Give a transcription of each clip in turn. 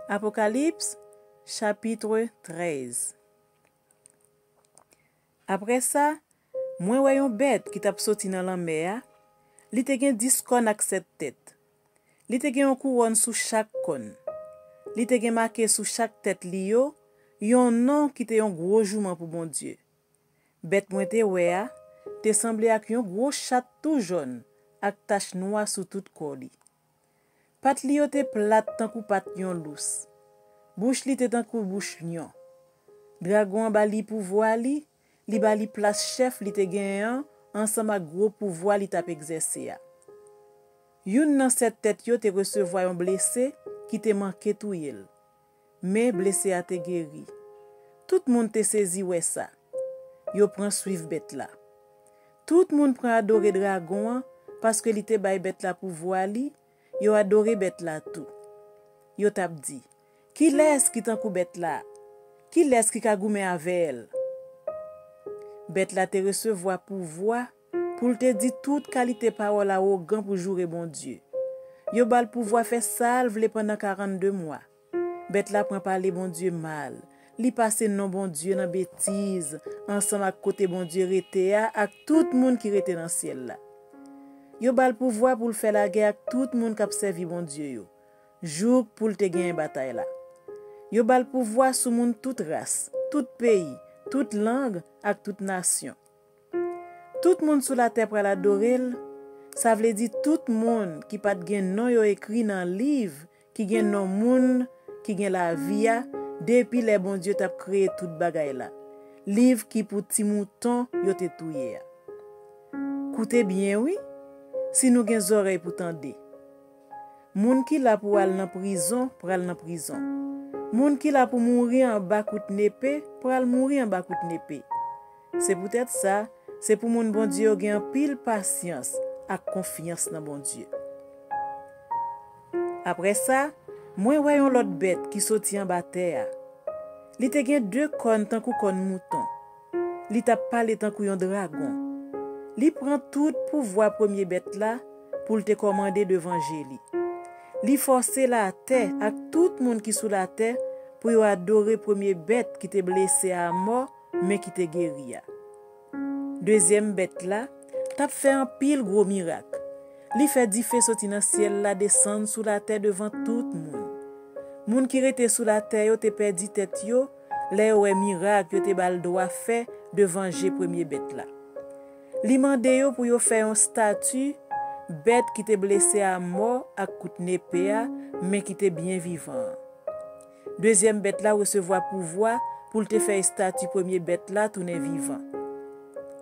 Apocalypse, chapitre 13. Après ça, moi voyons bête qui t'a sorti dans la mer, li te gen 10 cornes ak 7 têtes. Li te gen une couronne sous chaque corne. Li te gen marqué sous chaque tête li yo, yon nom qui te yon gros jouement pour bon Dieu. Bête moi te wea, te semblé ak yon gros chat tout jaune, ak tache noire sous tout corps li. Pat li yo te plate tan kou pat yon lous. Bouche li te tan kou bouche lion. Dragon ba li pouvoir li ba li place chef li te gen ensemble ak gros pouvoir li tap exercer ya. Yon nan set tête yo te recevoir yon blessé qui te manqué touyel. Mais blessé a te guéri. Tout monde te saisi ouais ça. Yo prend suivre bête là. Tout monde prend adorer dragon parce que li te bay bête la pouvoir li. Yo adoré bête la tout. Yo tap di, qui laisse qui tan kou bête la? Qui laisse qui ka goumen avec elle? Bête la te recevoir pouvoir pour te di toute qualité parole à arrogant pour jouer bon Dieu. Yo bal pouvoir faire salve le pendant 42 mois. Bête la prend parler bon Dieu mal. Li passe non bon Dieu dans bêtise ensemble ak côté bon Dieu rete a ak tout monde qui rete dans ciel là. Yo bal pouvoir pour faire la guerre ak tout monde k'ap servi bon Dieu yo. Jour pour te gagner bataille là. Yo bal pouvoir sous monde toute race, tout pays, toute langue ak toute nation. Tout monde sous la terre pral adorer, ça veut dire tout monde qui pat gen non yo écrit dans livre qui gen non monde qui gen la vie depuis les bon Dieu t'a créé toute bagaille là. Livre qui pour ti mouton yo te touye. Koute bien oui. Si nous gen oreilles pour tande. Moun ki la pour aller dans prison, pour aller dans prison. Moun ki la pour mourir en bas kout n'épée, pour aller mourir en bas kout n'épée. C'est peut-être ça, c'est pour moun bon Dieu gen pile patience ak confiance dans bon Dieu. Après ça, moi voyon l'autre bête qui sorti en bas terre. Li te gen 2 cornes tant kou corne mouton. Li t'a parlé tant kou yon dragon. Li prend tout pouvoir premier bête là pour te commander devant Jéli. Li force la terre ak tout monde qui sous la terre pour yo adorer premier bête qui te blessé à mort mais qui te guéri. Deuxième bête là, t'a fait un pile gros miracle. Li fait 10 feux sorti dans ciel là descendre sous la terre devant tout monde. Moun qui rete sous la terre yo te perdi tête yo, les ouais miracle yo te bal droit fait devant Jéli premier bête là. Li mande yo pour yo faire un statue bête qui te blessé à mort à coup de n'épée mais qui te bien vivant. Deuxième bête là recevoir pouvoir pour te faire statue premier bête là tourner vivant.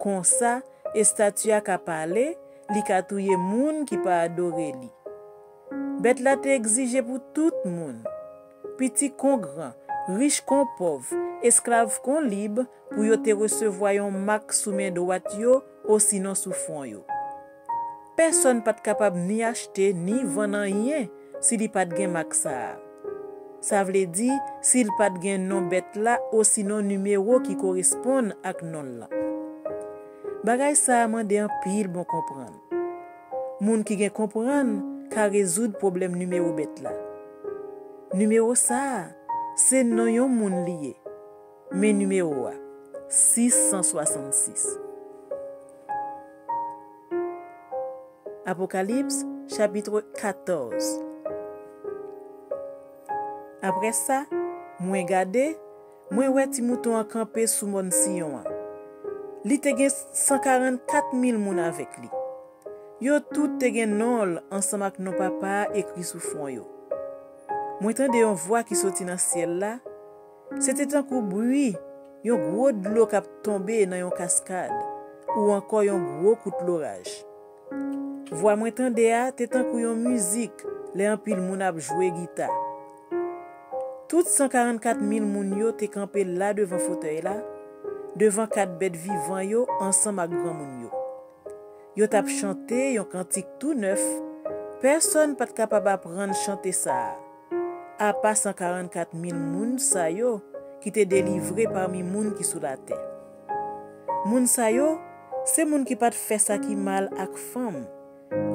Comme ça, et statue a ka parler, li ka touye moun qui pas adorer li. Bête là te exige pour tout moun. Petit kon grand, riche kon pauvre, esclave kon libre pour yo te recevoir yon marque sous main droite yo ou sinon sous fond yo. Personne pas capable ni acheter ni vendre rien si li pas gen marque ça. Ça veut dire s'il pas gen non bête là ou sinon numéro qui correspond ak non là. Bagay ça mande en pile bon comprendre. Moun qui gen comprendre ka résoudre problème numéro bête là. Numéro ça, c'est non yon moun lié. Mais numéro 666. Apocalypse, chapitre 14. Après ça, moi gade, moi wè ti mouton a campé sous mon sillon. Li te gen 144 000 moun avec li. Yo tout te gen non ensemble ak non papa écrit sous fond yo. Moi tande yon voix qui sorti dans ciel là. C'était un coup bruit, yon gros de l'eau qui tombé dans yon cascade ou encore yon gros coup de l'orage. Voix moi tande a, c'était un coup yon musique, les en pile moun ap jouer guitare. Tout 144 000 moun yo te campé là devant fauteuil là, devant 4 bêtes vivants yo ensemble avec grand moun yo. Yo tap chanté yon cantique tout neuf. Personne pas capable apprendre chanter ça. À part 144 000 moun sa yo qui te délivré parmi moun qui sous la terre. Moun sa yo, c'est moun qui pas fait ça qui mal ak femme.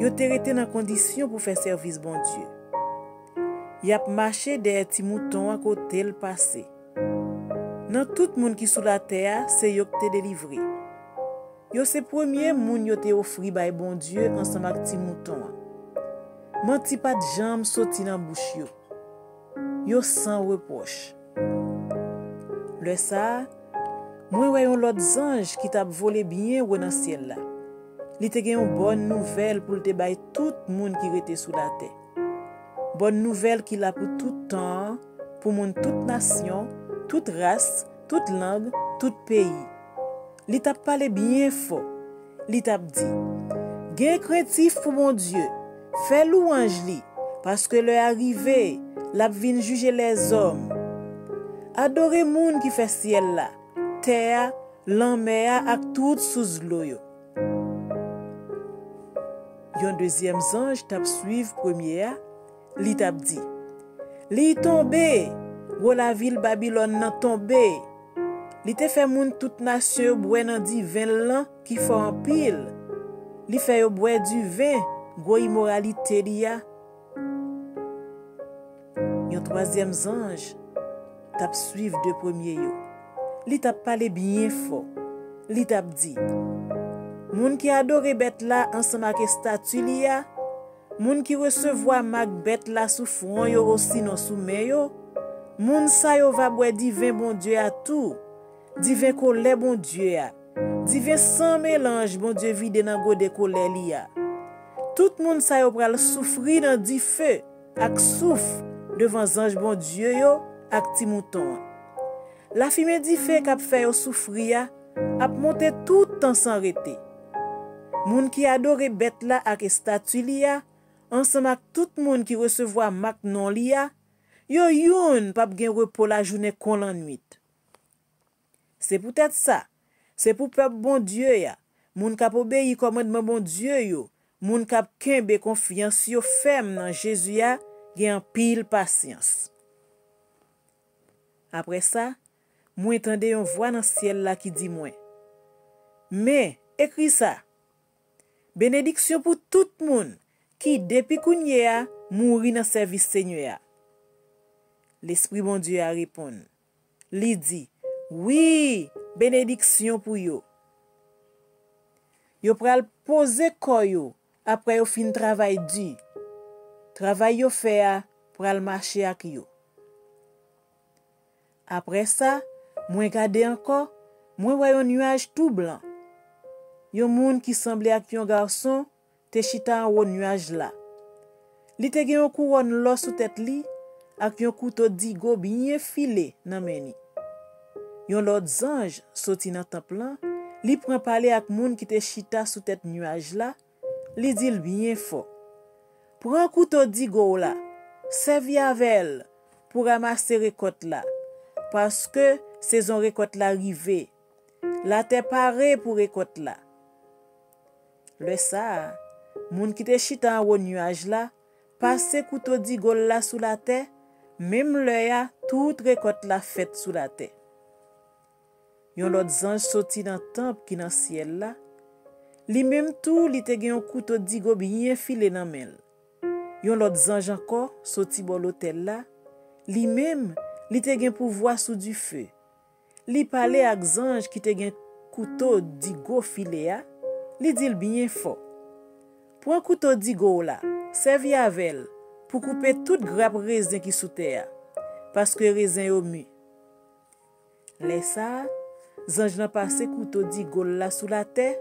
Yo te rete dans condition pour faire service bon Dieu. y ap marché derrière ti mouton à côté le passé. Nan tout moun qui sous la terre, c'est yo qui te délivré. Yo c'est premier moun yo te offri bay bon Dieu ensemble avec ti mouton. Menti pas de jambe sorti dans bouche yo. Yo sans reproche. Le ça, moi voyons l'autre ange qui t'a volé bien ou dans ciel là. Li te gen une bonne nouvelle pour te bay tout moun qui rete sous la terre. Bonne nouvelle qu'il a pour tout temps, pour moun toute nation, toute race, toute langue, tout pays. Li t'a parlé bien fort. Li t'a dit, gen craintif pour mon Dieu, fais louange li, parce que l'heure arrivé, la vin juger les hommes. Adorez moun qui fait ciel là, terre, l'enmer ak tout sous l'eau yo. Yon deuxième ange t'a suivre premier, li t'a dit, li tombé, ou la ville Babylone nan tombé. Li te fait moun toute nation boire nan di vin lan qui fort en pile. Li fait yo boire du vin, gros immoralité liya. Yon troisième ange t'a suivre de premier yo. Li t'a parlé bien fort. Li t'a dit, moun qui adore bête là ensemble avec statue liya, moun qui recevoir mak bête là sous front yo aussi non sous main yo, moun sa yo va boire divin bon Dieu à tout, divin colère bon Dieu a, divin sans mélange bon Dieu vide dans gode colère liya. Tout moun sa yo pral souffrir dans di feu ak souffle devant ange bon Dieu yo ak ti mouton. La fumée di feu k'ap fait yo souffrir ap monter tout temps sans arrêter. Moun qui adore bête là ak statue liya, ensemble ak tout moun qui recevoir mak non liya, yo youn pap gen repos la journée kon la nuit. C'est peut-être ça. C'est pour peuple bon Dieu ya. Moun k'ap obéi commandement bon Dieu yo, moun k'ap kembe confiance yo ferme dans Jésus ya, gen pile patience. Après ça, moi entendé une voix dans ciel là qui dit moi, mais écrit ça. Bénédiction pour tout le monde qui depuis kounye a mouri dans service Seigneur. L'Esprit bon Dieu a répondu. Li dit, oui, bénédiction pour yo. Yo pral poser koyo après yo fin travail du. Travail yo fait a pral marcher ak yo. Après ça, moi gade encore, moi voyons nuage tout blanc. Yon moun qui semblait ak yon garçon te chita en haut nuage là. Li te gen yon couronne l'or sous tête li ak yon couteau digo bien filé nan meni. Yon l'autre ange sorti nan temple lan, li prend parler ak moun qui te chita sous tête nuage là, li dit bien fort. Prends couteau digo là, servi avec pour ramasser récolte là, parce que saison récolte là arrivé. La terre parée pour récolte là. Le ça, moun qui te chita en haut nuage là, passe couteau digol là sous la terre, même le ya, toute récolte la faite sous la terre. Yon l'autre ange sorti dans le temple qui dans ciel là, li même tout li te gen yon couteau digo bien filé dans mel. Yon l'autre ange encore sorti bon l'hôtel là, li même li te gen pouvoir sous du feu. Li parler ak ange qui te gen couteau digo filé a, li dit bien fort. Prends couteau digo là, servi avec pour couper toute grappe raisin qui sous terre, parce que raisin yo mu. Laisse ça, zange nan passe couteau digo là sous la terre,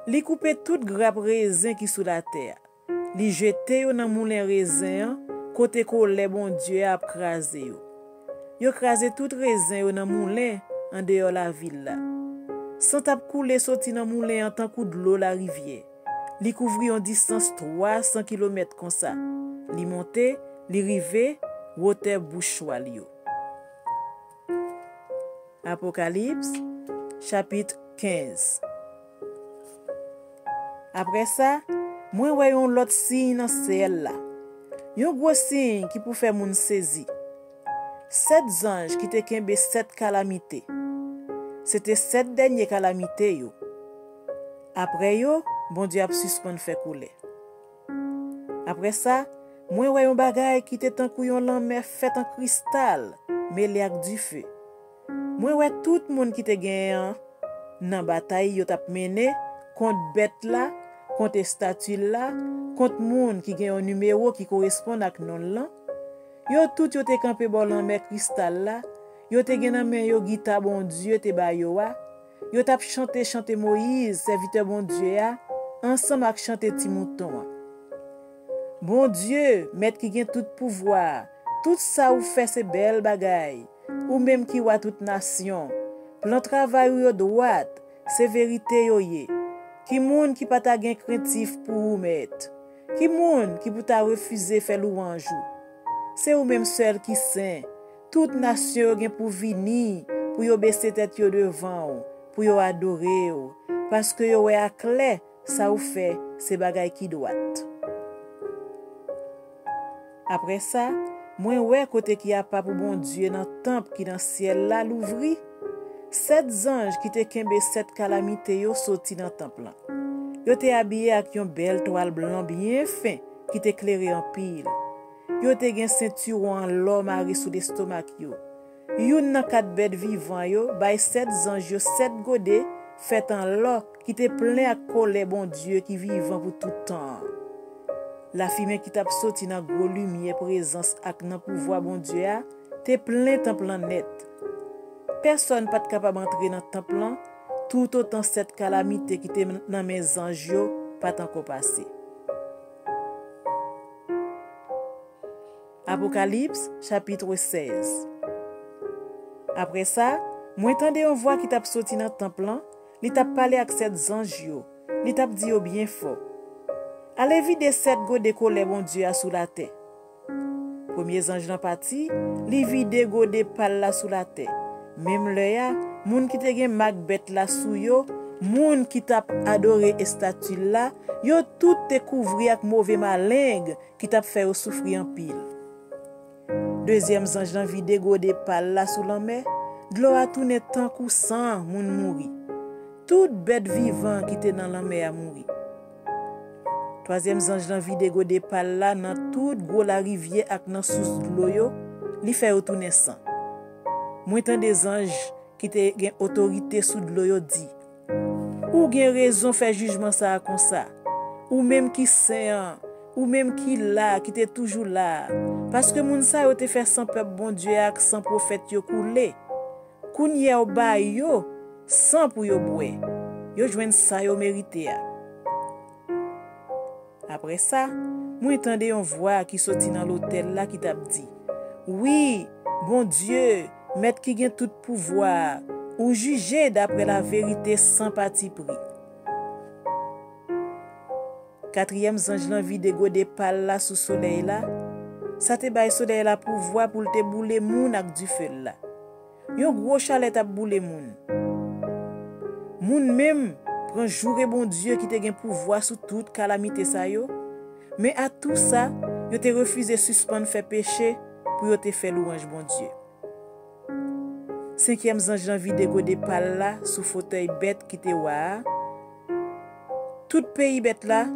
li couper toute grappe raisin qui sous la terre. Li jete yo nan moulin raisin, côté ko le bon Dieu a krasé yo. Yo krasé tout raisin yo nan moulin en dehors la ville là. Sans tap couler sorti dans moulin en tant coup de l'eau la rivière. Li couvri en distance 300 km comme ça. Li monte, li rive, wote bouchwa li yo. Apocalypse, chapitre 15. Après ça, moi voyons l'autre signe dans ciel là. Yon gros signe qui pour faire moun saisi. 7 anges qui te kembe 7 calamités. C'était 7 dernières calamités yo. Après yo, bon Dieu a suspend fait couler. Après ça, Mwen wè yon bagay ki te tan kou yon lanme fait en cristal, mêlé ak du feu. Mwen wè tout moun ki te gen nan batay yo tap mene kont bête la, kont statue la, kont moun ki gen yon numéro qui correspond ak non lan. Yo tout yo te campé bon lanme cristal la, yo te gen nan men yo gita bon Dieu te ba yo wa. Yo tap chante Moïse, serviteur bon Dieu a, ensemble ak chante ti mouton. Bon Dieu, maître qui gen tout pouvoir, tout ça ou fait c'est belle bagay, ou même qui wa toute nation, plan travail ou yo droite, c'est vérité yo ye. Qui moun qui pas ta gen craintif pour ou mettre, qui moun qui pour ta refuser faire louange. C'est ou même seul qui saint, toute nation gen pour venir, pour yo baisser tête yo devant ou, pour yo adorer ou, parce que yo wè ak lè, ça ou fait, c'est bagay qui droite. Après ça, moi wè côté qui a pas pour bon Dieu dans temple qui dans ciel là l'ouvri, 7 anges qui te kembe 7 calamités yo sorti dans temple là. Yo te habillé avec une belle toile blanc bien fin qui te éclairé en pile. Yo te gen ceinture en l'or maré sous l'estomac yo. Yon nan 4 bêtes vivant yo, bay 7 anges yo 7 godets fait en l'or qui te plein à colère bon Dieu qui vivant pour tout temps. La fumée qui t'a sorti dans gros lumière présence ak nan pouvoir bon Dieu a, te plein temple net. Personne pas capable entrer dans temple là, tout autant cette calamité qui te dans mes anges yo pas encore passé. Apocalypse chapitre 16. Après ça, moi tande une voix qui t'a sorti dans temple là, li t'a parlé avec 7 anges yo, li t'a dit yo bien fort. Allez vider 7 godets colère bon Dieu a sous la terre. Premier ange nan parti, li vide godets pal la sous la terre. Même le ya, moun qui te gen Macbeth la sou yo, moun qui t'a adoré statue la, yo tout te couvri ak mauvais malingue qui t'a fait souffrir en pile. Deuxième ange nan vide godets pal la sous la mer, de l'eau a tourné tant kou sang moun mouri. Toute bête vivant qui te dans la mer a mouri. Troisième ange nan vide godets pal la nan toute gros la rivière ak nan sous de l'eau yo, li fait retourner sang. Moi tant des anges qui te gen autorité sous de l'eau yo dit, ou gen raison faire jugement ça comme ça, ou même qui saint, ou même qui là, qui te toujours là, parce que moun sa yo te fait sans peuple bon Dieu ak sans prophète yo koulé. Kounye ou ba yo, sans pour yo boué. Yo jwenn sa yo mérité a. Après ça, moi entendé une voix qui sorti dans l'hôtel là qui t'a dit, oui, bon Dieu, maître qui gen tout pouvoir, ou juger d'après la vérité sans parti pris. Quatrième ange lan vide godé pal la sous soleil là, ça te bay soleil là pouvoir pour te boule moun ak du feu là. Yon gros chalet ap boule moun. Moun même prend jour bon Dieu qui te gen pouvoir sous toute calamité ça yo, mais à tout ça, yo te refusé suspendre faire péché pour yo te faire louange bon Dieu. Cinquième ange lan vide godé pal la sous fauteuil bête qui te wa. Tout pays bête là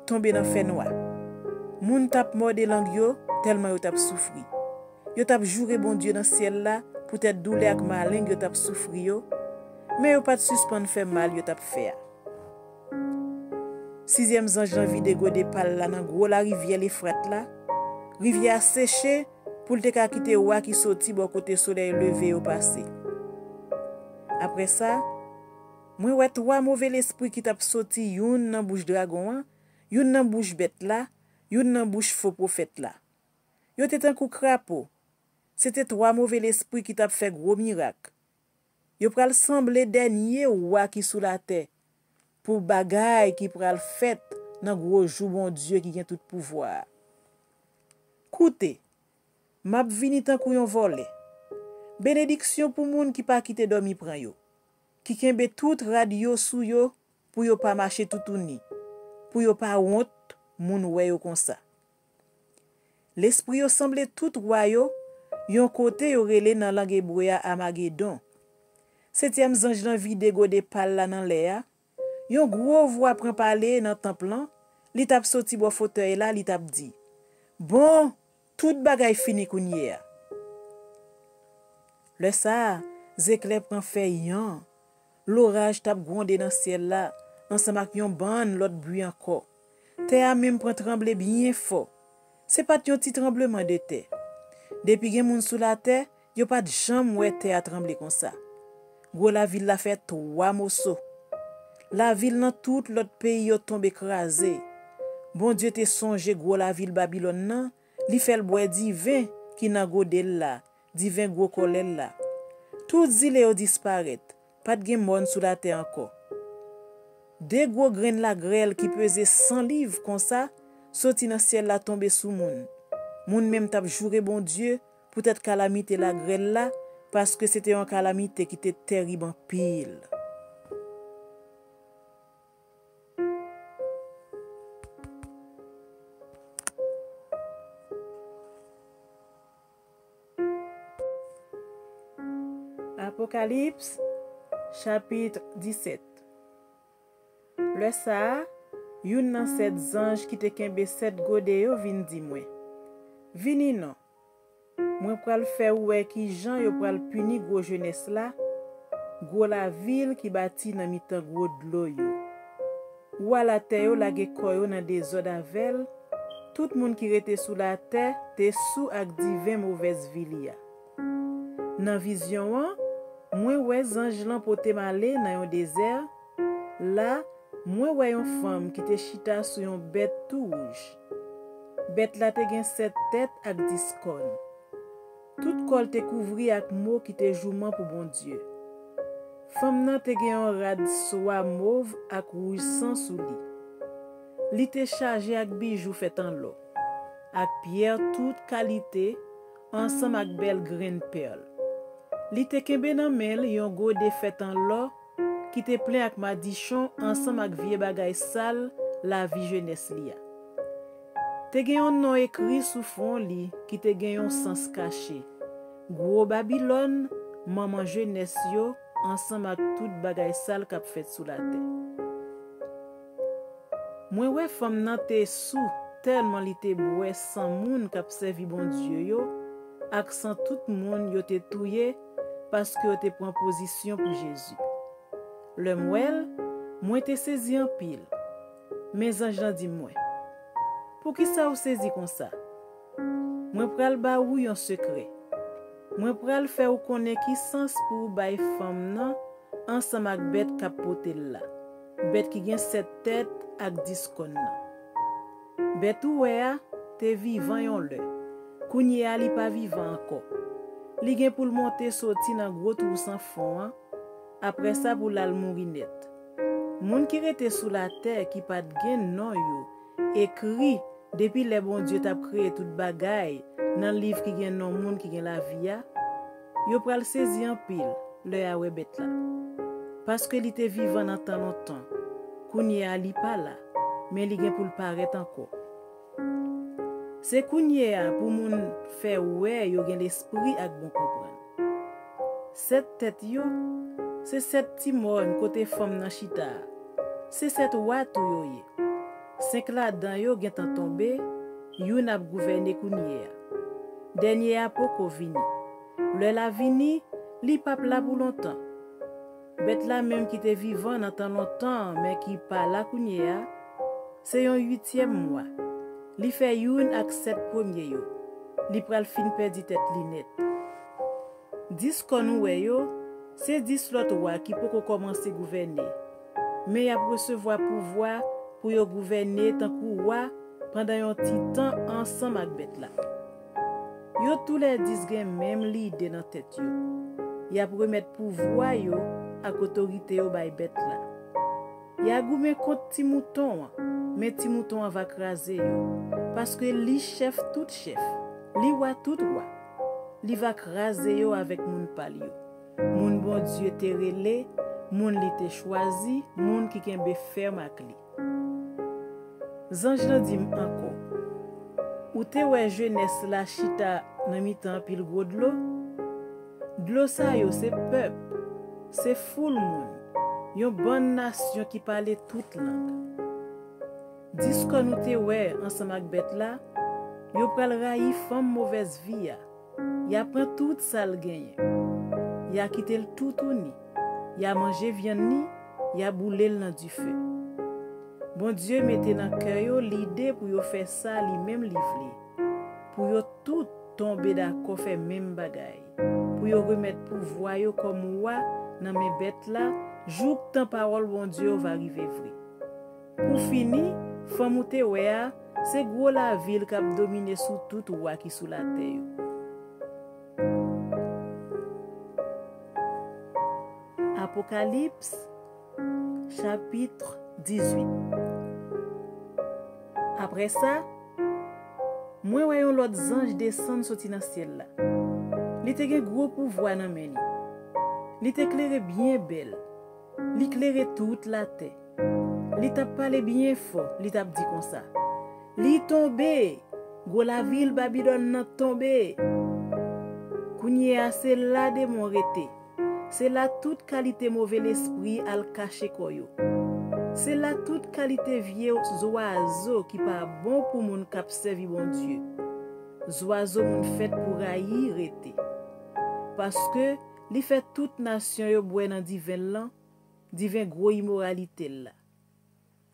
tombé dans fait noir. Moun tap morde langue yo tellement yo tap souffri. Yo tap juré bon Dieu dans ciel là pour être douleur ak malingue yo tap souffri yo, mais yo pas suspendre faire mal yo tap faire. Sixième ange lan vide godé pal la nan gros la rivière l'Euphrate là. Rivière séché pour te ka quitter wa qui sorti bon côté soleil levé au passé. Après ça, moi wè 3 mauvais l'esprit qui tap sorti yon nan bouche dragon, yon nan bouche bête là, yon nan bouche faux prophète là. Yo te tan kou crapaud. C'était 3 mauvais l'esprit qui tap fait gros miracle. Yo pral semble dernier roi qui sous la terre pour bagay qui pral fait nan gros jou bon Dieu qui gen tout pouvoir. Koute, map vini tan kou yon volé. Bénédiction pour moun qui pas kite dormi pran yo. Qui kembe tout radio sou yo pour yo pas marcher toutouni. Pour yo pas honte moun wè yo kon sa. L'esprit yo semble tout roi yo, yon côté yo rele nan langue hébreu Armageddon. Septième ange lan vide godé pal la nan l'air. Yon gros voix prend parler dans temple lan, li tap sorti bo fauteuil là, li tap dit, Bon, tout bagay fini kounye a. Le sa, zekle pran fè yan. L'orage tap gronde dans ciel la, ensemble ak yon ban l'autre bruit encore. Terre a même pran tremble bien fort. C'est pas yon petit tremblement de terre. Depuis gen moun sous la terre, yo pas de jam wè terre a tremble comme ça. Gros la ville la fait 3 morceaux. La ville dans tout l'autre pays yo tombe écrasé. Bon Dieu te songe gros la ville Babylone nan, li fait boire divin qui nan godel la, divin gros kolel la. Tout zile yo disparaît, pas de gen moun sous la terre encore. Des gros graines la grêle qui pesait 100 livres comme ça, sorti dans ciel la tombe sous moun. Moun même tap juré bon Dieu, peut-être calamité la grêle là, parce que c'était une calamité qui était terrible en pile. Apocalypse, chapitre 17. Le sa, yon nan 7 anges qui te kembe 7 gode yo vin di mwen. Vini non. Mwen pral fè ouè ki jan yo pral puni gros jeunesse la, gros la ville qui bâti nan mitan gros dlo yo. Ou la terre yo lage koyo nan des eaux d'avel, tout moun qui rete sous la terre te sous ak divin mauvaise ville ya. Nan vision an, mwen wè ange lan pote male nan yon désert, là, mwen wè yon femme qui te chita sou yon bête tout rouge. Bête la te gen 7 têtes ak 10 cornes. Tout kol te couvri ak mot qui te jouman pour bon Dieu. Femme nan te gen yon rad soie mauve ak rouge sang sou li. Li te chargé ak bijou fait en l'eau, ak pierre toute qualité, ensemble ak belle graine perle. Li te kembe nan mel yon gode fait en l'eau, qui te plein ak madichon ensemble ak vie bagay sale la vie jeunesse li a. Te gen yon nom écrit sous fond li qui te gen yon sens caché. Gros Babylone, maman jeunesse yo ensemble ak tout bagay sale k'ap fait sous la terre. Mwen wè femme nan te sous tellement li te boué sans moun k'ap servi bon Dieu yo, ak sans tout moun yo te touye parce que yo te prend position pour Jésus. Le mwen te saisi en pile. Mes anges nan di mwen, pour qui ça ou saisi comme ça? Mwen pral ba ou yon secret. Mwen pral fè ou konnen ki sens pour bay femme nan ensemble ak bête k'ap pote la. Bête qui gen 7 têtes ak 10 kon nan. Bête ou wè a te vivant yon lè. Kounye a li pa vivant encore. Li gen pou l'monte soti nan gros trou sans fond an. Après ça pour l'al mouri net. Moun ki rete sous la terre qui pat gen non yo, écrit depuis les bon Dieu t'a créé tout bagay dans livre qui gen non moun qui gen la vie a, yo pral saisi en pile le a wè bête la. Parce que li te vivant dans tant longtemps. Kounye a li pa la, mais li gen pou l'paret encore. C'est kounye a pour moun fè wè yo gen l'esprit ak bon comprendre. 7 têtes yo, c'est 7 timon côté femme nan chita. C'est 7 watou yo ye. 5 la dan yo gen tan tombe, yon ap gouverne kounye a. Denye a poko vini. Le la vini, li pap la pour longtemps. Bête la même qui te vivant dans tan longtemps, mais qui pa la kounye a, c'est yon 8e mois. Li fait yon ak 7 premier yo. Li pral fin perdi tête li net. 10 kon ouwe yo, c'est 10 lot roi qui peut commencer gouverner. Mais y a recevoir pouvoir pour yo gouverner tant kou roi pendant yon ti temps ensemble ak bête la. Yo tous les 10 gen même l'idée dans tête yo. Y a remettre pouvoir yo ak autorité yo bay bête la. Y a goumen contre ti mouton, mais ti mouton va craser yo parce que li chef tout chef, li roi tout roi. Li va craser yo avec moun pal yo. Moun bon Dieu te relé, moun li te choisi, moun ki kenbe ferme ak li. Zanj nan di encore. Ou te wè jeunesse la chita nan mitan pile gros d'lo? D'lo sa yo c'est peuple, c'est foule moun. Yon bonne nation qui parle toute langue. Dis kon ou te wè ensemble ak bête la, Yo pral rayi femme mauvaise vie ya. Ya prend tout ça le gagne. Ya quitté le tout ni. Ya mangé viande ni, ya boulé dans du feu. Bon Dieu mette dans cœur yo l'idée pour yo faire ça lui-même livrer. Pour yo tout tomber d'accord faire même bagaille. Pour yo remettre pouvoir yo comme roi dans mes bêtes là, jour que tant parole bon Dieu va arriver vrai. Pour finir, femme ou te wea, c'est gros la ville qui a dominé sous tout roi qui sous la terre. Apocalypse chapitre 18. Après ça, moi voyons l'autre ange descendre sorti dans ciel là. Il était un gros pouvoir dans men. Il était éclairé bien belle. Il éclairait toute la terre. Il t'a parlé bien fort, il t'a dit comme ça. Il tombé, go la ville Babylone n'a tombé. Kounye a c'est là de mon rete. C'est là toute qualité mauvais l'esprit al caché koyo. C'est là toute qualité vieux oiseau qui pas bon pour moun k'ap servi bon Dieu. Oiseau moun fait pour haïr rete. Parce que li fait toute nation yo boire dans divin lan, divin gros immoralité là.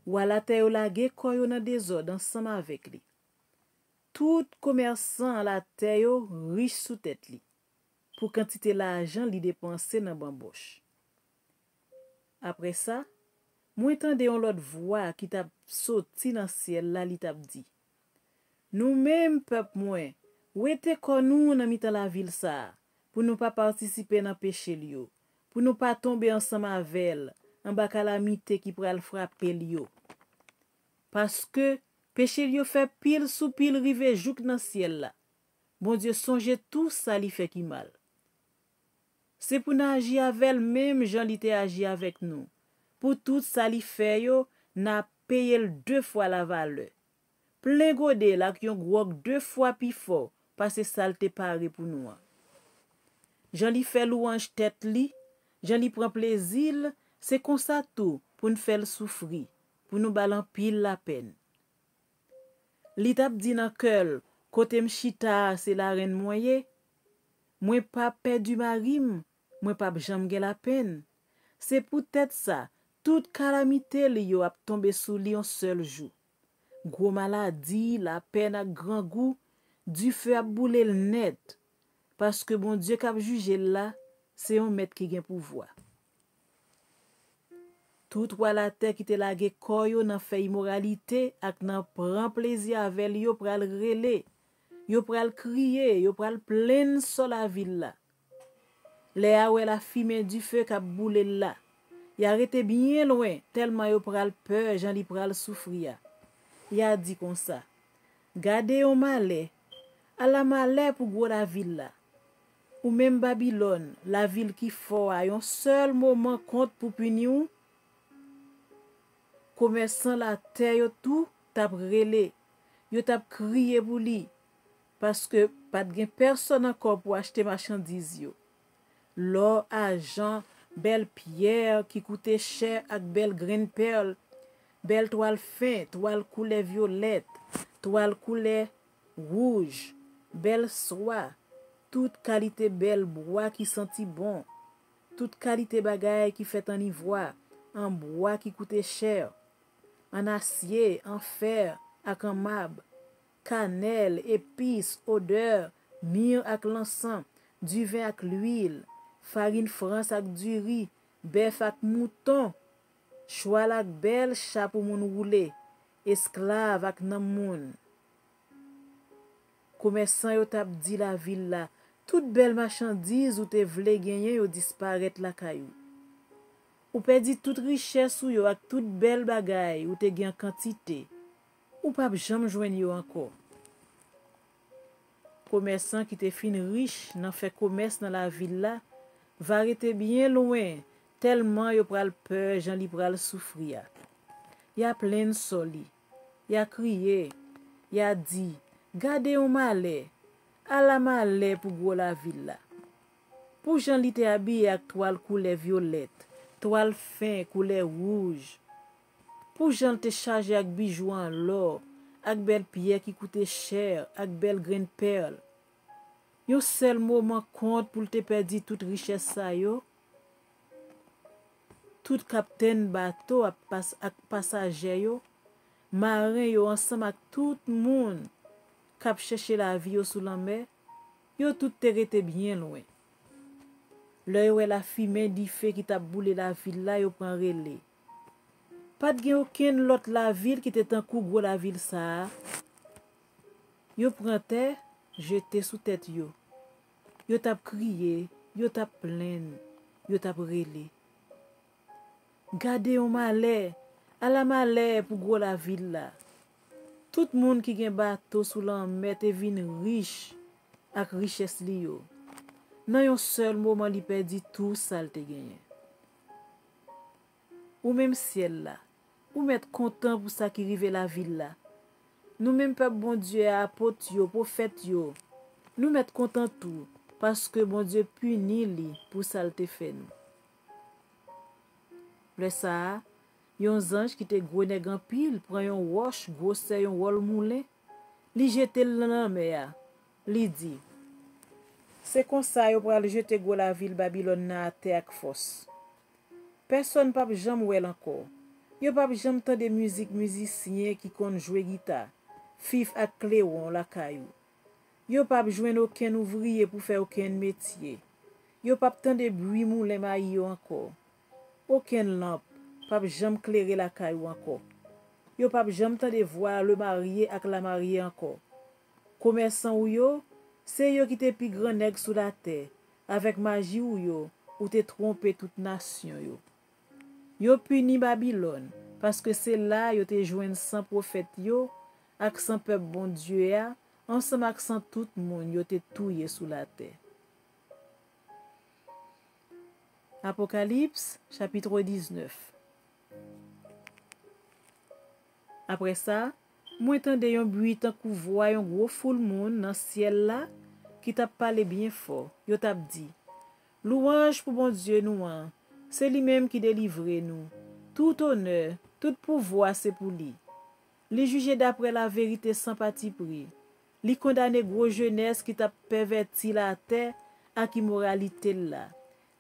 Ou à la terre la ge koyo dans désordre ensemble avec lui. Tout commerçant à la terre yo riche sous tête li. Pour quantité l'argent li dépenser dans bamboche. Après ça, moi entende yon l'autre voix qui t'a sorti dans ciel là li t'a dit. Nous même peuple moi, ou était kon nous dans mitan la ville ça, pour nous pas participer dans péché li yo, pour nous pas tomber ensemble avec elle, en bas calamité qui pral frapper li yo. Parce que péché li yo fait pile sous pile rive jouk dans ciel là. Bon Dieu songe tout ça li fait qui mal. C'est pour nous agir avec elle même Jean li te agi avec nous. Pour tout ça li fait yo, n'a payé 2 fois la valeur. Plein godé là qui ont gros 2 fois plus fort parce que ça te paré pour nous. Jean li fait louange tête li, Jean li prend plaisir, c'est comme ça tout pour nous faire souffrir, pour nous balan pile la peine. Li tap di nan cœur, côté m'chita c'est la reine moye, moi pas perdu marim, moi pas jamais gen la peine. C'est peut-être ça, toute calamité li yo ap tombe sous li en seul jour. Gros maladie, la peine à grand goût, du feu a boule le net. Parce que bon Dieu k'ap juge là, c'est un maître qui gen pouvoir. Tout roi la terre qui te lage koyo nan fait immoralité ak nan prend plaisir avec yo pral rele. Yo pral crier, yo pral plein sur la ville là. Les a la fumée du feu k'ap boule là. Y arrêté bien loin tellement yo pral peur, Jean li pral souffrir. Y a dit comme ça. Gardez yon malais, à la malais pour gros la ville là. Ou même Babylone, la ville qui fort a yon seul moment compte pour punir. Commerçant la terre yo tout tap rele, yo tap crié pour li parce que pas de personne encore pour acheter marchandises yo. L'or, argent, belle pierre qui coûtait cher avec belle graine perle, belle toile fin, toile couleur violette, toile couleur rouge, belle soie, toute qualité belle bois qui sentit bon, toute qualité bagaille qui fait en ivoire, en bois qui coûtait cher, en acier, en fer, ak en marbre, cannelle, épices, odeur, myrrhe ak l'encens, du vin ak l'huile, farine France ak du riz, bœuf ak mouton, choual ak bel chat pour moun roule, esclave ak nan moun. Commerçant yo tap di la ville là, toute belle marchandise ou te vle gagner yo disparaître la kayou. Ou perdi toute richesse ou yo ak toute belle bagay ou te gen quantité. Ou pas jamais joindre yo encore. Commerçant qui te fin riche nan fait commerce dans la ville là, va rester bien loin tellement yo pral peur, Jean li pral souffrir. Y a plein soli. Y a crié, y a dit, gardez yon malais, à la malais pour gros la ville là. Pour Jean li te habillé ak toile couleur violette, toile fin couleur rouge. Pour Jean te chargé ak bijoux en l'or, ak bel pierre qui coûtait cher, ak bel grain perle. Yon seul moment compte pour te perdu toute richesse sa yo. Tout capitaine bateau ak passager yo, marin yo ensemble ak tout monde k'ap chercher la vie yo sous la mer, yo tout te rete bien loin. L'œil ouais la fumée di feu qui t'a boulé la ville là, yo prend relais. Pas de gen aucun l'autre la ville qui était en coup gros la ville ça. Yo prend terre, jeté sous tête yo. Yo t'a crié, yo t'a plaint, yo t'a relais. Gade yon malè, à la malè pour gros la ville là. Tout monde qui gen bateau sous la mer te vin riche ak richesse li yo. Nan yon seul moment li perdi tout ça te gagné. Ou même ciel là, ou mettre content pour ça qui rive la ville là. Nous même peuple bon Dieu apôtre yo, prophète yo. Nous mettre content tout parce que bon Dieu punit li pour ça te fait nous. Le ça, yon ange qui te gros nèg en pile, prend yon roche, grosse yon wol moulin, li jete dans la mer. Li dit, c'est comme ça yo pral jeter go la ville Babylone na terre ak force. Personne pa jamais wel encore. Yo pa jamais tande musique musicien qui kon jouer guitare, fif ak cléon la kayou. Yo pa joindre aucun ouvrier pour faire aucun métier. Yo pa tande bruit moulin maï yo encore. Aucune lampe, pas jamais clairer la caillou encore. Yo pas jamais tande voir le marié ak la mariée encore. Commerçant ou yo, c'est yo qui te pi grand nèg sous la terre, avec magie ou te tromper toute nation yo. Yo puni Babylone, parce que c'est là yo te joindre sans prophète yo, ak sans peuple bon Dieu ya, ensemble ak sans tout monde yo te touye sous la terre. Apocalypse, chapitre 19. Après ça, moi tande yon bruit tant kou voix yon gros foule monde dans ciel là qui t'a parlé bien fort. Yo t'a dit, louange pour bon Dieu nous an. C'est lui-même qui délivre nous. Tout honneur, tout pouvoir c'est pour lui. Li juge d'après la vérité sans parti pris. Li condamne gros jeunesse qui t'a perverti la terre ak immoralité là.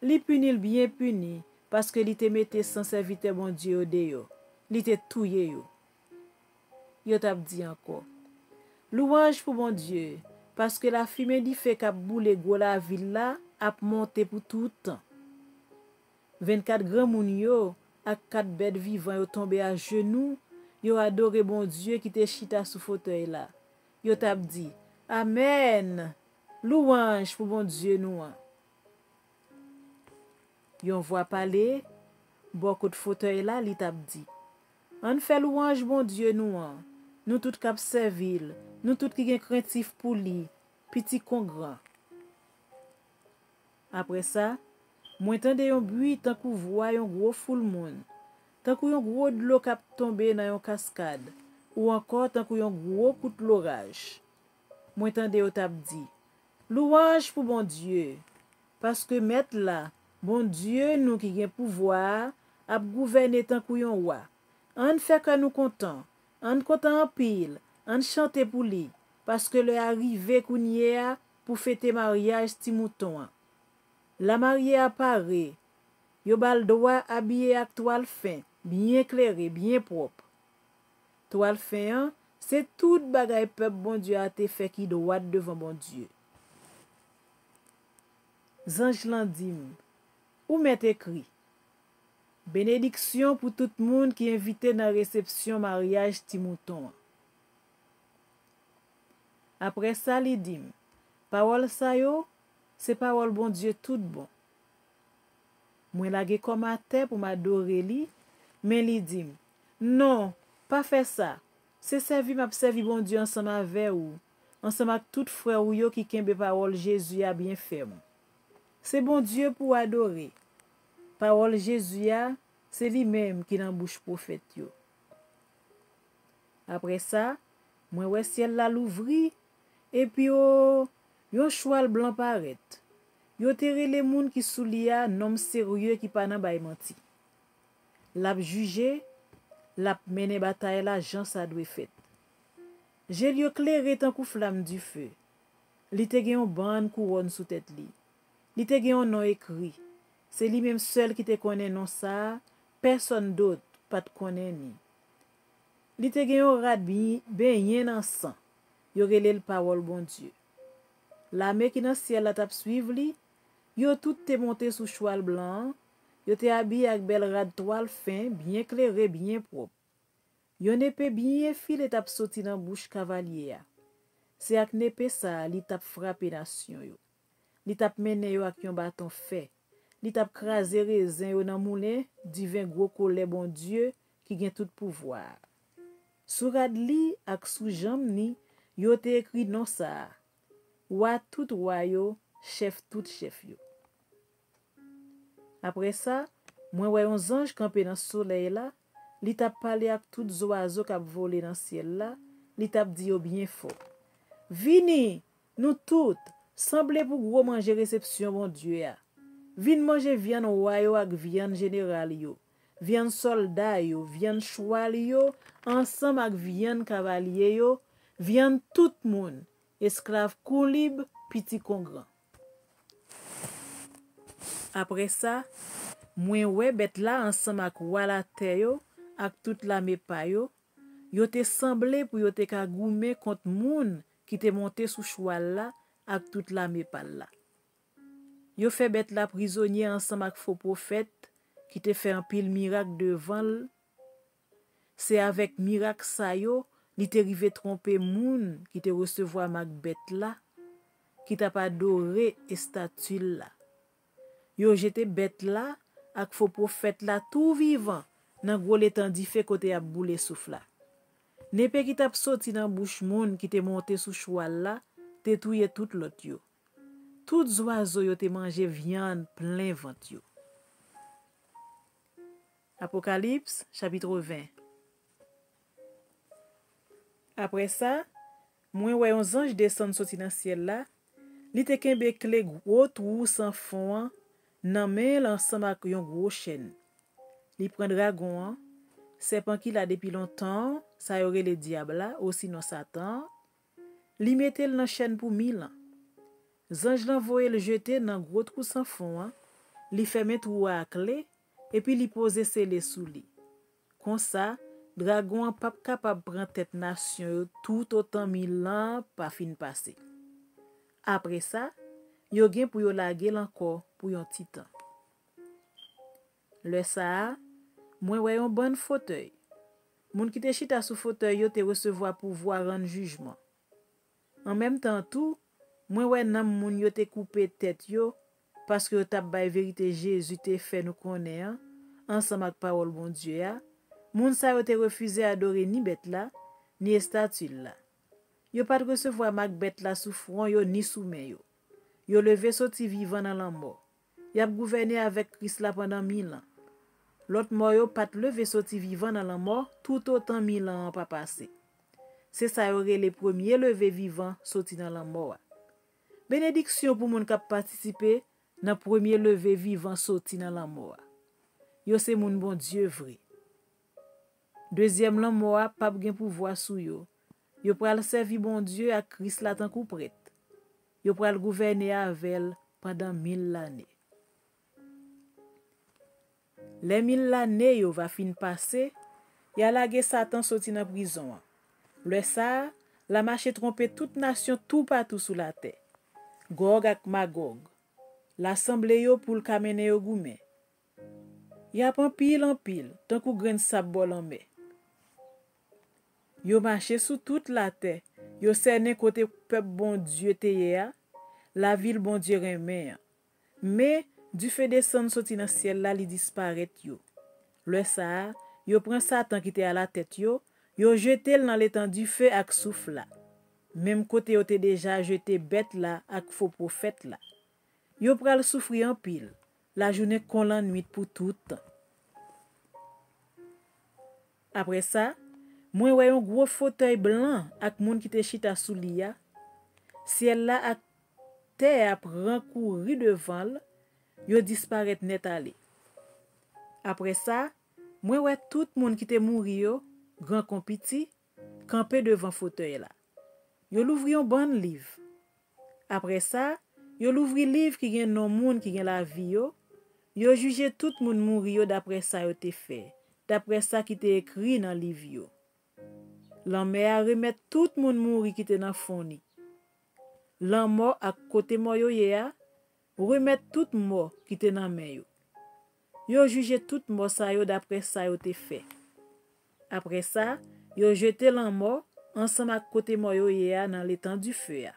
Li punil bien puni parce que li te mette sans serviteur bon Dieu au deyo. Li te touye yo. Yo t'a dit encore. Louange pour bon Dieu parce que la fumée di fait k'ap boule go la ville là ap monter pour tout temps. 24 grands moun yo ak 4 bêtes vivants yo tombé à genoux, yo adoré bon Dieu qui te chita sous fauteuil là. Yo t'a dit Amen. Louange pour bon Dieu nous. Yon voix parler, beaucoup de fauteuil là, li t'a dit. On fait louange bon Dieu nous. Nous tout k'ap servil, nous tout qui gen craintif pour lui, petit kon grand. Après ça, moi tande yon bruit tant kou voix yon gros foule monde. Tant kou yon gros de l'eau k'ap tombe dans yon cascade ou encore tant kou yon gros coup de l'orage. Moi tande yo t'a dit. Louange pour bon Dieu parce que mettre là bon Dieu nous qui gen pouvoir ap gouverner tant kou yon roi. On fait que nous content, on content en pile, on chante pour lui parce que le arrivé kounye pour fêter mariage ti mouton. La mariée apparaît. Yo bal droit habillé ak toile fin, bien éclairé, bien propre. Toile fin, c'est tout bagay peuple bon Dieu a te fait qui droit devant bon Dieu. Zange landim, ou met écrit. Bénédiction pour tout le monde qui est invité dans la réception mariage ti mouton. Après ça, li dim, parole sa yo, c'est parole bon Dieu tout bon. Moi lage comme à terre pour m'adorer li, mais li dim, non, pas faire ça. C'est m'a servi bon Dieu ensemble avec ou, ensemble avec tout frère ou yo qui kembe parole Jésus a bien ferme. C'est bon Dieu pour adorer. Parole Jésus a, c'est lui-même qui dans bouche prophète yo. Après ça, moi ouais ciel la l'ouvri et puis yon choual blanc paraît. Yo tere les moun qui sou li a nom sérieux qui pa nan bay menti. L'a jugé, l'a mené bataille la jan sa dwe fait. Jel yo klere tan kou flamme du feu. Li te gen yon ban couronne sous tête li. Li te gen yon nom écrit. C'est lui même seul qui te connaît non ça, personne d'autre pas te connaît ni. Li te gen yon rad benyen nan sang. Yo rele l parole bon Dieu. La me qui dans ciel la tap suivre li, yo tout te monté sous cheval blanc, yo te habillé avec belle rad toile fin, bien clairé, bien propre. Yon épée bien filé tap sorti dans bouche cavalier. C'est ak n'épée ça li tap frappé nation yo. Li tap mené yo ak yon bâton fait. Li tap krasé raisin yo nan moulin divin gros collet bon Dieu qui gen tout pouvoir. Sou rad li ak sou jamb ni yo te écrit non ça. Roi tout roi yo, chef tout chef yo. Après ça, moi wè yon ange campé dans soleil là, li tap parlé ak tout oiseaux k'ap volé dans ciel là, li tap di yo bien fort. Vini, nous toutes, semblez pour gros manger réception bon Dieu ya. Vin manger viande roi yo ak viande général yo, viande soldat yo, viande cheval yo, ensemble ak viande cavalier yo, viande tout moun, esclave kon libre, petit kon grand. Après ça, moi ouais bête là ensemble ak roi la terre yo, ak toute la mepa yo te semblé pour yo te ka goumer contre moun qui te monté sous cheval là ak toute la mepa là. Yo fait bête la prisonnier ensemble ak faux prophète qui te fait un pile miracle devant l. C'est avec miracle ça yo, li te rive tromper moun qui te recevoir mak bête là, qui t'a pas adoré et statue là. Yo jete bête là ak faux prophète là tout vivant nan gros l'étendue fait côté a boule souffle là. N'épée qui t'a sorti dans bouche moun qui te monté sous cheval là, te touye tout l'autre yo. Tout oiseaux yo te mangé viande plein ventre yo. Apocalypse chapitre 20. Après ça, moi ouais un ange descend sorti dans ciel là, li te kembe clé gros trou sans fond nan men ensemble avec yon gros chaîne. Li prend dragon, serpent qui là depuis longtemps, ça y aurait le diable là, aussi non Satan. Li mette l nan chaîne pour 1000 ans. Zange l'envoyé le jeter dans gros trou sans fond, li ferme trou à clé et puis li pose scellé sous li. Comme ça, dragon pas capable prendre tête nation yo tout autant 1000 ans pas fin passer. Après ça, yo gen pour yo laguer encore pour yon titan. Le ça, moi ouais un bon fauteuil. Moun qui te chita sous fauteuil yo te recevoir pouvoir rendre jugement. En même temps tout, moi ouais nan moun yo te couper tête yo parce que yo t'a bay vérité Jésus te fait nous connaître ensemble avec parole bon Dieu ya. Moun sa yo te refusé adorer ni bête là, ni statue là. Yo pas recevoir mak bête là sous front yo ni sous main yo. Yo levé sorti vivant dans la mort. Y a gouverné avec Christ là pendant 1000 ans. L'autre mort yo pas levé sorti vivant dans la mort tout autant 1000 ans pas passé. C'est ça yo les premiers levé vivant sorti dans la mort. Bénédiction pour moun qui participer dans premier levé vivant sorti dans la mort. Yo c'est moun bon Dieu vrai. Deuxième la mort pas gen pouvoir sou yo. Yo pral servi bon Dieu à Christ là tant kou prête. Yo pral gouverner avec pendant 1000 années. Les 1000 années yo va fin passer, y a lage Satan sorti dans prison. Le ça, la marché tromper toute nation tout partout sous la terre. Gog ak Magog. L'assemblée yo pour le kamene yo goumen. Y a en pile, tant kou grain sab bol en mer. Yo marché sous toute la terre. Yo cerné côté peuple bon Dieu teye, la ville bon Dieu remen. Mais du fait descendre sorti dans ciel là li disparaît yo. Le ça, yo prend Satan qui était à la tête yo jeté dans l'étendue feu ak souffle là. Même côté yo te déjà jeté bête là ak faux prophète là. Yo pral souffrir en pile. La journée kon la nuit pour tout temps. Après ça, moi ouais un gros fauteuil blanc ak moun qui te chita sous li ya. Ciel là ak terre prend courir devant, yo disparaît net aller. Après ça, moi ouais tout moun qui te mouri yo, grand kon petit, campé devant fauteuil là. Yo l'ouvri un bon livre. Après ça, yo l'ouvri livre qui gen non moun qui gen la vie yo. Yo jugé tout moun mouri yo d'après ça yo te fait. D'après ça qui te écrit dans livre yo. L'anme a remet tout moun mouri qui te dans fond ni. L'an mort à côté mort yo ye a, remet tout mort qui te dans main yo. Yo jugé tout mort ça yo d'après ça yo te fait. Après ça, yo jeté l'an mort ensemble à côté mort yo ye a dans l'étang du feu a.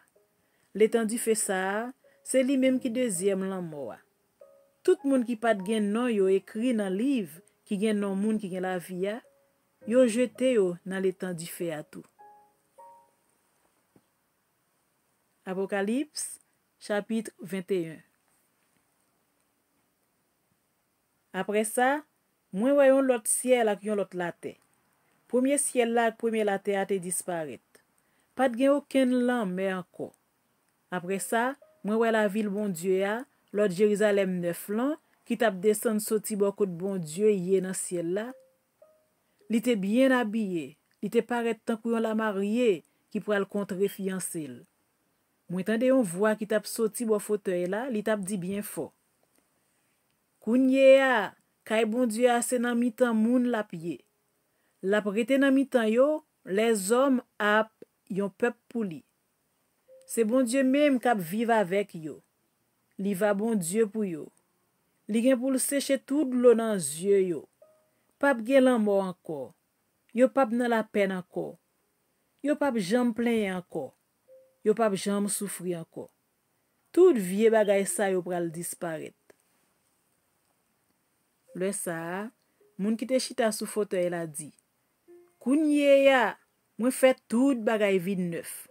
L'étang du feu ça, c'est lui même qui deuxième l'an mort a. Tout moun qui pat gen non yo écrit dans livre qui gen non moun qui gen la vie a, yo jeté yo dans l'étang du feu a tout. Apocalypse chapitre 21. Après ça, moi voyons l'autre ciel ak yon l'autre la terre. Premier ciel là ak premier la terre a te disparaître. Pas de gen aucun lampe encore. Après ça, moi ouais la ville bon Dieu a, l'autre Jérusalem neuf lan, qui t'a descend sorti beaucoup de bon Dieu yé dans ciel là. Li te bien habillé, li te paraît tant qu'on la mariée qui pral contrer fiancé. Moi tande yon voix qui t'a sorti bo fauteuil là, li t'a dit bien fort. Kounye a, kay bon Dieu a c'est nan mitan moun la pied. La prete nan mitan yo, les hommes ap yon peuple pour li. C'est bon Dieu même k'ap vive avec yo. Li va bon Dieu pour yo. Li gen pour sécher toute l'eau dans yeux yo. Pap gen lan mort encore. Yo pap nan la peine encore. Yo pap jam plaign encore. Yo pap jam souffrir encore. Tout vieux bagay sa yo pral disparaître. Le ça, moun qui te chita sous fauteuil la dit, Kounye ya, moi fait tout bagay vide neuf.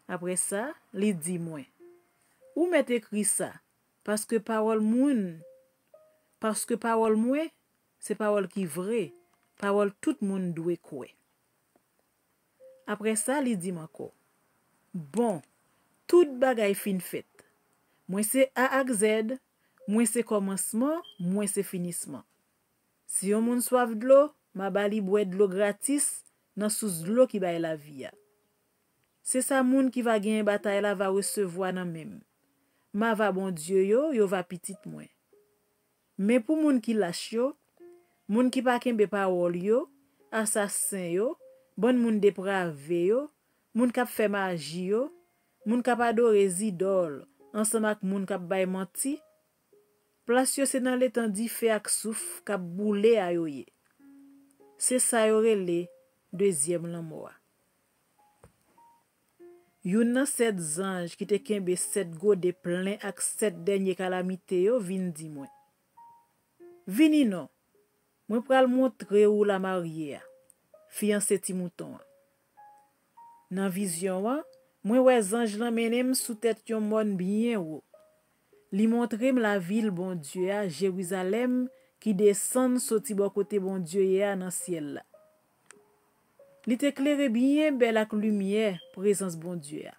Après ça, li dit moi, ou met écrit ça, parce que parole moi, c'est parole qui vrai, parole tout moun doit croire. Après ça, li dit encore, bon, tout bagay fin fait. Moi c'est A ak Z, moi c'est commencement, moi c'est finissement. Si yon moun soif de l'eau, ma bali boit de l'eau gratis, nan sous l'eau qui baille la vie. C'est ça moun qui va gagner bataille la va recevoir nan même. Ma va bon Dieu yo va petite moins. Mais pour moun qui lâche yo, moun qui pa kembe parole yo, assassin yo, bon moun dépravé yo, moun k'ap fait magie yo, moun k'ap adore idole, ensemble ak moun k'ap bay menti, place yo c'est dans l'étang di fè ak souf k'ap boule a yo ye. C'est ça yo rele deuxième lan mort. Yon nan 7 anges qui te kembe 7 gode plein ak 7 dernier calamité yo vin di moi. Vini non. Moi pral montre ou la mariée, fiancé ti mouton. Nan vision wa, moi wè ange lan menem sous tête yon moun bien ou. Li montrem la ville bon Dieu a Jérusalem qui descend sorti bon côté bon Dieu ya dans ciel là. Li t'éclaire bien belle ak lumière présence bon Dieu a.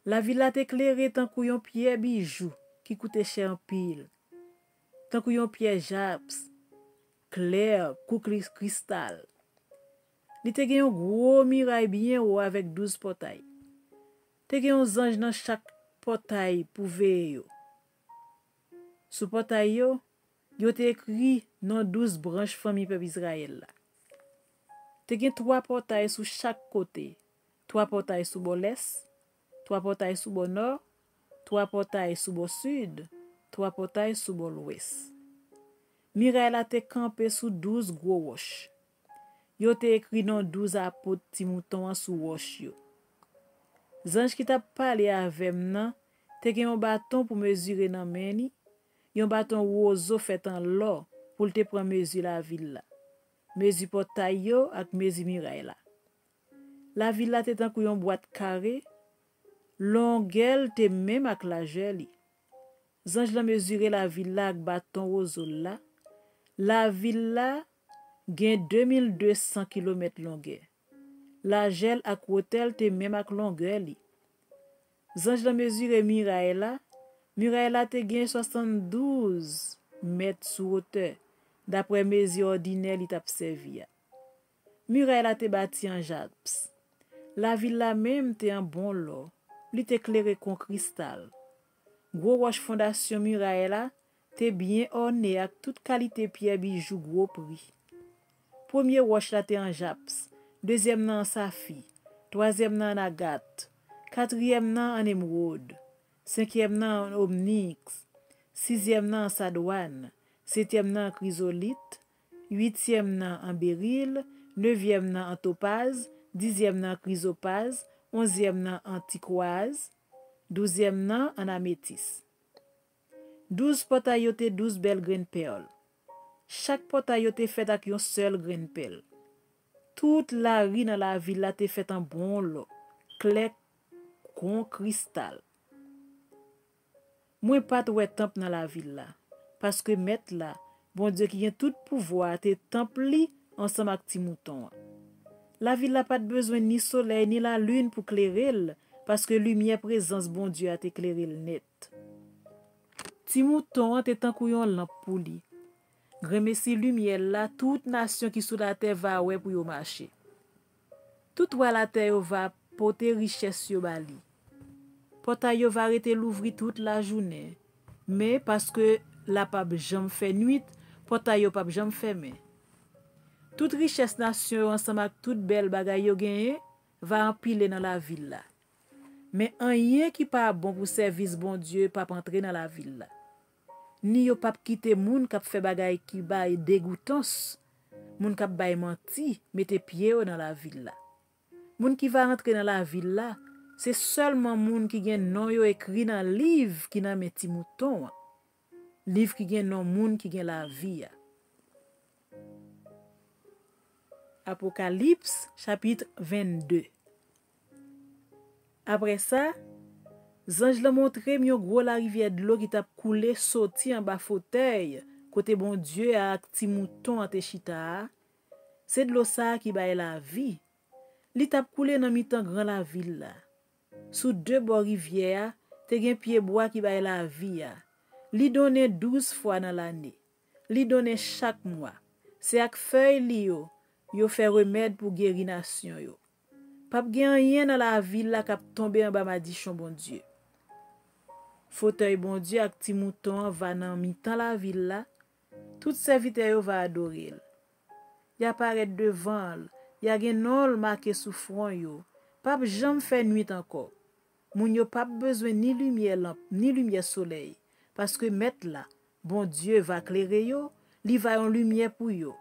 La ville a t'éclaire tant kou yon pierre bijou qui coûte cher en pile. Tant kou yon pierre japs, clair, kou cristal. Li te gen yon gros muraille bien haut avec 12 portails. Te gen yon ange dans chaque portail pour veiller yo. Sous portail yo, yo te écrit non 12 branches famille peuple Israël là. Te gen 3 portails sous chaque côté. 3 portails sous bon l'est, 3 portails sous bon nord, 3 portails sous bon sud, 3 portails sous bon l'ouest. Muraille la te campé sous 12 gros roches. Yo te écrit non 12 apôtres ti mouton sous roche yo. Zange qui t'a parlé avec nan, te gen yon bâton pour mesurer nan meni, yon bâton roseau fait en l'or pour te prendre mesure la ville là. Mesure portail yo ak mesure muraille là. La ville là te tan kou yon boîte carrée, longueur te même ak largeur li. Zange la mesurer la ville là ak bâton roseau là. La ville là gen 2200 km longueur. La gel ak hôtel te même ak longueur li. Zange la mesure muraille la te gen 72 mètres sous hauteur d'après mesure ordinaire li t'a servi. Muraille la te bâti en jaspe. La ville la même te en bon l'or. Li te éclairé con cristal. Gros roche fondation muraille la te bien orné avec toute qualité pierre bijou gros prix. Premier roche la te en jaspe. Deuxième nan en saphir. Troisième nan en agate. Quatrième nan en émeraude. Cinquième nan en onyx. Sixième nan en sadoine. Septième nan en chrysolite. Huitième nan en béryl. Neuvième nan en topaz. Dixième nan en chrysopase. Onzième nan en turquoise. Douzième nan en améthyste. 12 portail yo te 12 belles graines perles. Chaque portail yo te fait avec un seul grain perle. Toute la rue dans la ville la te fait en bon lot, clair con cristal. Moi pas de temple dans la ville là, parce que mettre là, bon Dieu qui a tout pouvoir te temple li ensemble avec ti mouton. La ville n'a pas de besoin ni soleil ni la lune pour clairer, parce que lumière présence bon Dieu a t'éclairé net. Ti mouton te tan kou yon lampe pour li. Greme si lumière là, toute nation qui sous la terre va ouais pour yo marcher. Tout wa la terre va porter richesse yo bali. Portail yo va arrêter l'ouvrir toute la journée. Mais parce que la pape jam fait nuit, portail yo pape jam fermé. Toute richesse nation ensemble avec toute belle bagay yo gagné va empiler dans la ville là. Mais rien qui pas bon pour service bon Dieu pas entrer dans la ville là. Ni yo pas quitter moun k'ap fait bagay qui bay dégoûtance. Moun k'ap bay menti, mette pied dans la ville là. Moun qui va rentrer dans la ville là, c'est seulement moun qui gen non yo écrit dans livre qui nan meti mouton. Livre qui gen non moun qui gen la vie. Apocalypse chapitre 22. Après ça, Zange l'a montré mi gros la rivière de l'eau qui t'a coulé sorti en bas fauteuil côté bon Dieu a ti mouton en te chita. C'est de l'eau ça qui baille la vie. Li t'a coulé dans mi-temps grand la ville là. Sous deux bords rivière, te gen pied bois qui baille la vie. Li donne 12 fois dans l'année. Li donne chaque mois. C'est ak feuille li yo fait remède pour guérir nation yo. Pas gen rien dans la ville là k'ap tomber en bas madichon bon Dieu. Fauteuil bon Dieu ak ti mouton va nan mi-temps la ville là. Tout serviteur yo va adorer. Y apparaît devant, y a gen non marqué sous front yo. Pas jamais fait nuit encore. Moun yo pas besoin ni lumière lampe ni lumière soleil parce que mettre là, bon Dieu va éclairer yo, li va en lumière pour yo.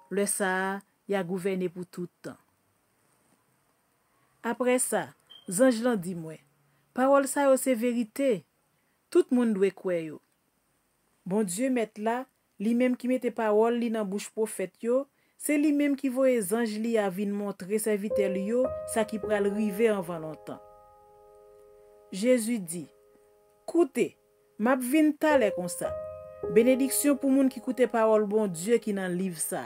Le ça y a gouverné pour tout temps. Après ça, Zange lan dit moi, parole ça yo c'est vérité. Tout monde doit croire yo. Bon Dieu met là, lui même qui mette parole li dans bouche prophète yo, c'est lui même qui voye Zange li a vinn montrer serviteur yo ça qui pral river avant longtemps. Jésus dit, "Koute, m'a vinn tale comme ça. Bénédiction pour moun qui koute parole bon Dieu qui dans livre ça."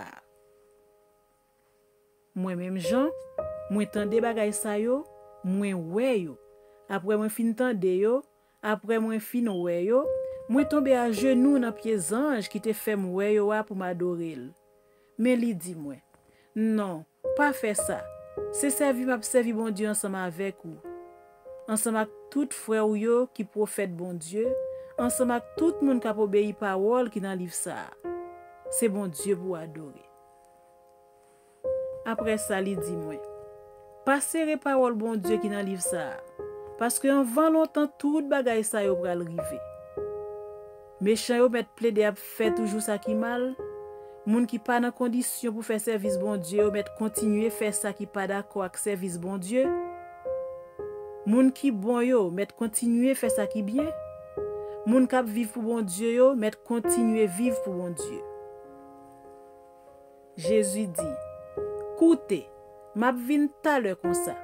Moi même Jean, moi tande bagay sa yo, moi wè yo. Après moi fin tande yo, après moi fin wè yo, moi tombe à genoux dans pied Zange qui te fait wè yo pour m'adorer. Mais li dit moi, "Non, pas faire ça. C'est servi m'a servi bon Dieu ensemble avec ou. Ensemble avec tout frère ou yo qui prophète bon Dieu, ensemble avec tout monde qui a obéi parole qui dans livre ça. C'est bon Dieu pour adorer." Après ça, li dit moi, "Pas serrer parole bon Dieu qui dans livre ça, parce que en vent longtemps tout bagay ça yo pral rive. Méchant yo met plaider à faire toujours ça qui mal. Moun qui pas dans condition pour faire service bon Dieu, yo met continuer faire ça qui pas d'accord avec service bon Dieu. Moun qui bon yo met continuer faire ça qui bien. Moun k'ap vivre pour bon Dieu yo met continuer vivre pour bon Dieu." Jésus dit, "Koute, m'a vinn tale comme ça.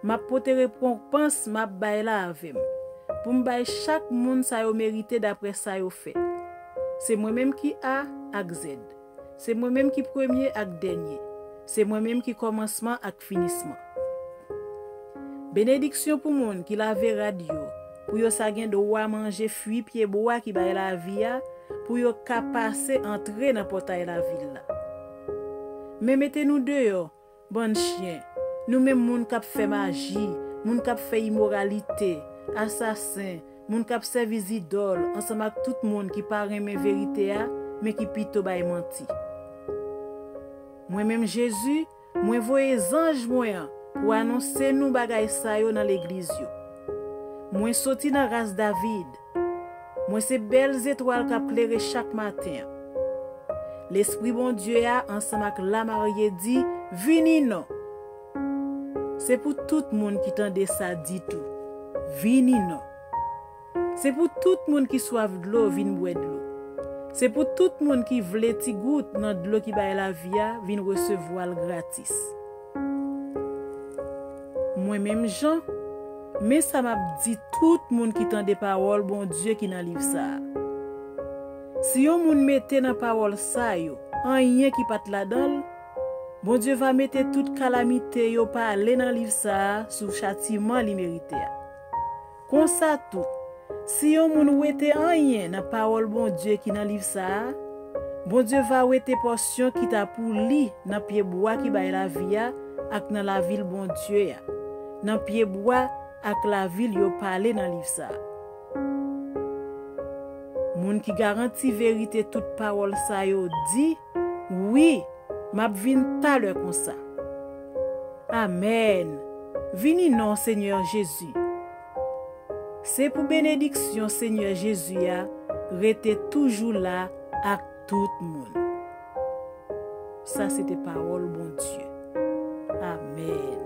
M'a pote récompense m'a bay la avem. Pour m'bay chaque moun sa yo mérité d'après ça yo fait. C'est moi-même qui A ak Z. C'est moi-même qui premier ak dernier. C'est moi-même qui commencement ak finissement. Bénédiction pour moun qui lave radio, pour yo sa gen droit manger fruit pied bois qui bay la vie, pour yo ka passer entrer dans portail la ville là. Mais mettez-nous dehors, bon chien. Nous-mêmes, moun kap fait magie, moun kap fait immoralité, assassin, moun kap servi idole, ensemble avec tout monde qui parle mes vérité mais qui pito bay menti. Moi-même Jésus, moi voye ange moi pour annoncer nous bagay sa yo dans l'église yo. Moi sorti dans race David. Moi c'est belles étoiles qui éclairent chaque matin. L'esprit bon Dieu a ensemble avec la mariée dit vini non. C'est pour tout le monde qui tende ça dit tout. Vini non. C'est pour tout le monde qui soif de l'eau, vin boire de l'eau. C'est pour tout le monde qui veut ti goutte dans de l'eau qui baille la vie, vin recevoir gratis. Moi-même Jean, mais ça m'a dit tout le monde qui tende parole bon Dieu qui dans livre ça. Si yon moun mette dans parole ça yo, rien qui pat là-dedans, bon Dieu va mettre toute calamité yo pa aller dans livre ça sous châtiment li mérité. Comme ça tout. Si yon moun wete rien dans parole bon Dieu qui dans livre ça, bon Dieu va wete portion qui t'a pour li dans pied bois qui baille la vie ak dans la ville bon Dieu. Dans pied bois ak la ville yo parler dans livre ça. Moun qui garantit vérité toute parole ça yo dit, oui, m'a vinn ta l'heure comme ça. Amen. Vini non Seigneur Jésus. C'est pour bénédiction Seigneur Jésus a rete toujours là à tout le monde. Ça c'était parole bon Dieu. Amen.